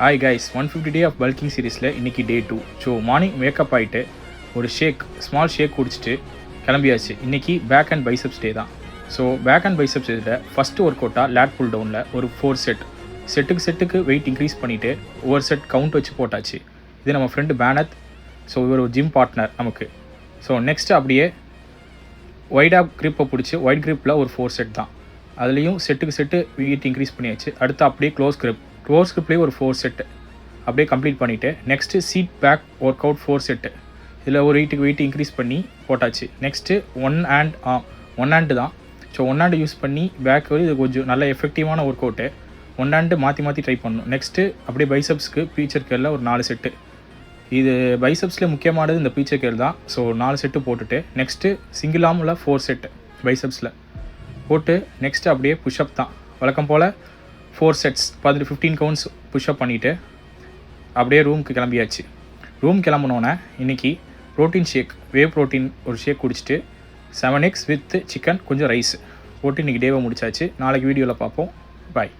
Hi guys 150 day of bulking சீரீஸில் இன்றைக்கி டே 2. So morning makeup ஆகிட்டு ஒரு ஸ்மால் ஷேக் குடிச்சிட்டு கிளம்பியாச்சு. இன்றைக்கி பேக் அண்ட் பைசப்ஸ் டே தான். ஸோ பேக் அண்ட் பைசப்ஸ் இதில் ஃபஸ்ட்டு ஒர்க் அவுட்டாக லேட் புல் டவுனில் ஒரு 4 செட்டுக்கு வெயிட் இன்க்ரீஸ் பண்ணிவிட்டு ஒவ்வொரு செட் கவுண்ட் வச்சு போட்டாச்சு. இது நம்ம ஃப்ரெண்டு பேனத். ஸோ இவர் ஒரு ஜிம் பார்ட்னர் நமக்கு. ஸோ நெக்ஸ்ட்டு அப்படியே ஒய்டாக க்ரிப்பை பிடிச்சி ஒயிட் க்ரிப்பில் ஒரு 4 செட் தான். அதுலேயும் செட்டு வெயிட் இன்க்ரீஸ் பண்ணியாச்சு. அடுத்து அப்படியே க்ளோஸ் க்ரிப்லேயே ஒரு 4 செட்டு அப்படியே கம்ப்ளீட் பண்ணிவிட்டு next seat back workout 4 set இதில் ஒரு வெயிட் இன்க்ரீஸ் பண்ணி போட்டாச்சு. நெக்ஸ்ட்டு ஒன் ஹேண்டு தான். ஸோ ஒன் ஹேண்டு யூஸ் பண்ணி பேக் இது கொஞ்சம் நல்ல எஃபெக்டிவான ஒர்க் அவுட்டு. ஒன் ஹேண்டு மாற்றி ட்ரை பண்ணணும். நெக்ஸ்ட்டு அப்படியே பைசப்ஸ்க்கு பீச்சர் கேரில் ஒரு 4 செட்டு. இது பைசப்ஸில் முக்கியமானது இந்த பீச்சர் கேர் தான். ஸோ 4 செட்டு போட்டுட்டு நெக்ஸ்ட்டு சிங்கிள் ஆர்மில் 4 செட்டு பைசப்ஸில் போட்டு நெக்ஸ்ட்டு அப்படியே புஷ்அப் தான் வழக்கம் போல் 4 செட்ஸ் 15 கவுண்ட்ஸ் புஷ்அப் பண்ணிவிட்டு அப்படியே ரூமுக்கு கிளம்பியாச்சு. ரூம் கிளம்புனோன்னே இன்றைக்கி ப்ரோட்டீன் ஷேக், வேவ் ப்ரோட்டீன் ஒரு ஷேக் குடிச்சிட்டு 7 eggs வித் சிக்கன் கொஞ்சம் ரைஸ் போட்டு இன்றைக்கி டேவை முடிச்சாச்சு. நாளைக்கு வீடியோவில் பார்ப்போம். பாய்.